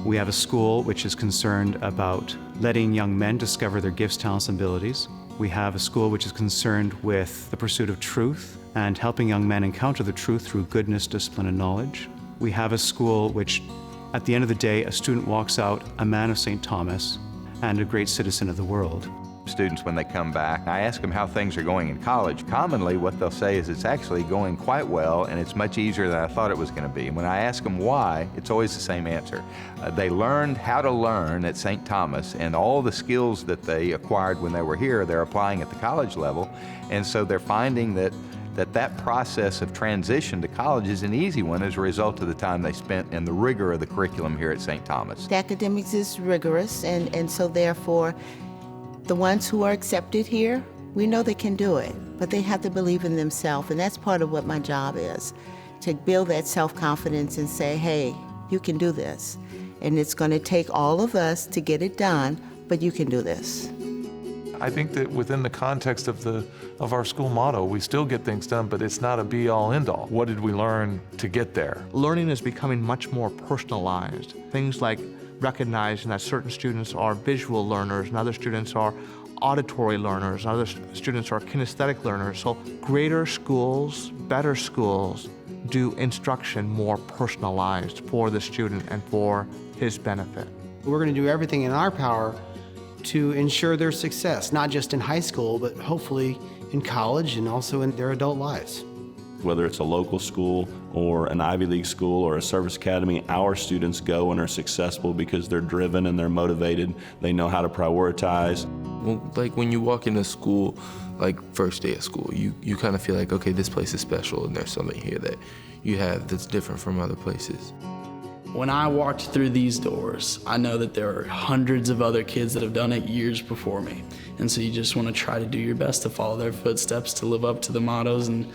We have a school which is concerned about letting young men discover their gifts, talents, and abilities. We have a school which is concerned with the pursuit of truth and helping young men encounter the truth through goodness, discipline, and knowledge. We have a school which, at the end of the day, a student walks out a man of St. Thomas and a great citizen of the world. Students, when they come back, I ask them how things are going in college. Commonly, what they'll say is it's actually going quite well and it's much easier than I thought it was going to be. And when I ask them why, it's always the same answer. They learned how to learn at St. Thomas, and all the skills that they acquired when they were here, they're applying at the college level. And so they're finding that process of transition to college is an easy one as a result of the time they spent and the rigor of the curriculum here at St. Thomas. The academics is rigorous, and so therefore, the ones who are accepted here, we know they can do it, but they have to believe in themselves, and that's part of what my job is, to build that self-confidence and say, hey, you can do this. And it's going to take all of us to get it done, but you can do this. I think that within the context of our school motto, we still get things done, but it's not a be-all, end-all. What did we learn to get there? Learning is becoming much more personalized. Things like recognizing that certain students are visual learners and other students are auditory learners, and other students are kinesthetic learners. So greater schools, better schools, do instruction more personalized for the student and for his benefit. We're going to do everything in our power to ensure their success, not just in high school, but hopefully in college and also in their adult lives. Whether it's a local school or an Ivy League school or a service academy, our students go and are successful because they're driven and they're motivated. They know how to prioritize. Well, like when you walk into school, like first day of school, you kind of feel like, okay, this place is special and there's something here that you have that's different from other places. When I walked through these doors, I know that there are hundreds of other kids that have done it years before me. And so you just want to try to do your best to follow their footsteps, to live up to the mottos, and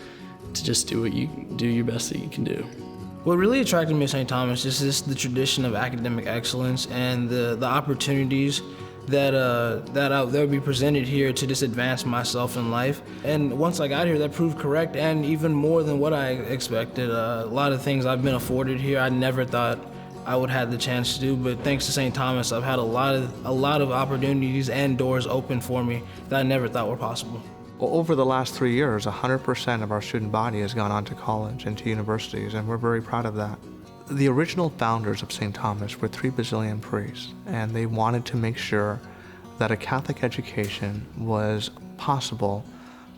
to just do your best that you can do. What really attracted me to St. Thomas is just the tradition of academic excellence and the opportunities that will be presented here to just advance myself in life. And once I got here, that proved correct, and even more than what I expected. A lot of things I've been afforded here I never thought I would have the chance to do, but thanks to St. Thomas, I've had a lot of opportunities and doors open for me that I never thought were possible. Well, over the last 3 years, 100% of our student body has gone on to college and to universities, and we're very proud of that. The original founders of St. Thomas were 3 Basilian priests, and they wanted to make sure that a Catholic education was possible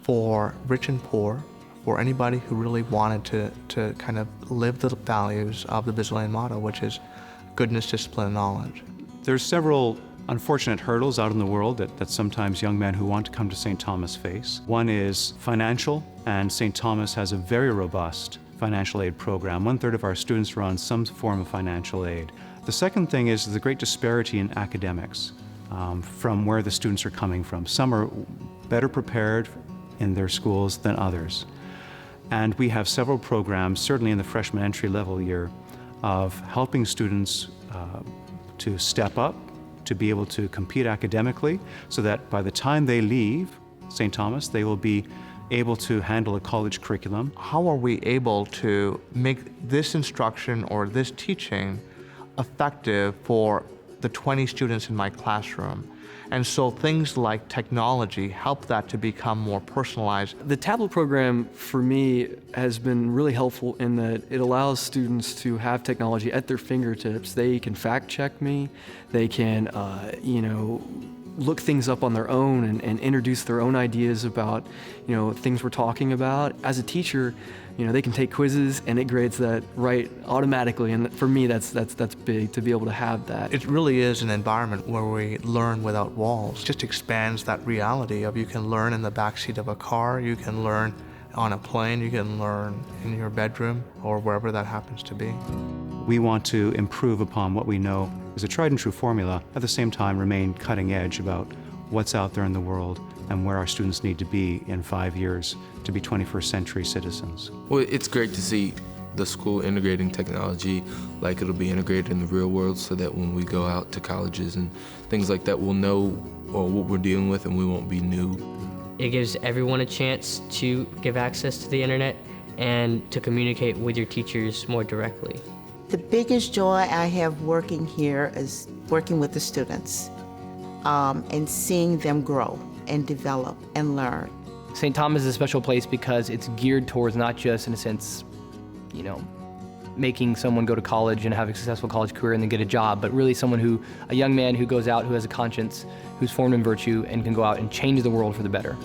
for rich and poor, for anybody who really wanted to kind of live the values of the Basilian motto, which is goodness, discipline, and knowledge. There's several unfortunate hurdles out in the world that sometimes young men who want to come to St. Thomas face. One is financial, and St. Thomas has a very robust financial aid program. 1/3 of our students are on some form of financial aid. The second thing is the great disparity in academics from where the students are coming from. Some are better prepared in their schools than others. And we have several programs, certainly in the freshman entry level year, of helping students to step up, to be able to compete academically, so that by the time they leave St. Thomas, they will be able to handle a college curriculum. How are we able to make this instruction or this teaching effective for the 20 students in my classroom? And so things like technology help that to become more personalized. The tablet program for me has been really helpful in that it allows students to have technology at their fingertips. They can fact check me, they can look things up on their own and introduce their own ideas about things we're talking about. As a teacher, they can take quizzes and it grades that right automatically, and for me that's big to be able to have that. It really is an environment where we learn without walls. It just expands that reality of you can learn in the backseat of a car, you can learn on a plane, you can learn in your bedroom or wherever that happens to be. We want to improve upon what we know is a tried and true formula, at the same time remain cutting edge about what's out there in the world and where our students need to be in 5 years to be 21st century citizens. Well, it's great to see the school integrating technology like it'll be integrated in the real world, so that when we go out to colleges and things like that, we'll know what we're dealing with and we won't be new. It gives everyone a chance to give access to the internet and to communicate with your teachers more directly. The biggest joy I have working here is working with the students and seeing them grow and develop and learn. St. Thomas is a special place because it's geared towards not just, in a sense, you know, making someone go to college and have a successful college career and then get a job, but really a young man who goes out, who has a conscience, who's formed in virtue, and can go out and change the world for the better.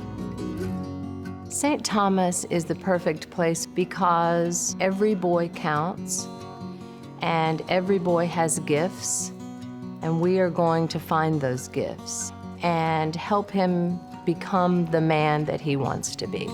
St. Thomas is the perfect place because every boy counts and every boy has gifts, and we are going to find those gifts and help him become the man that he wants to be.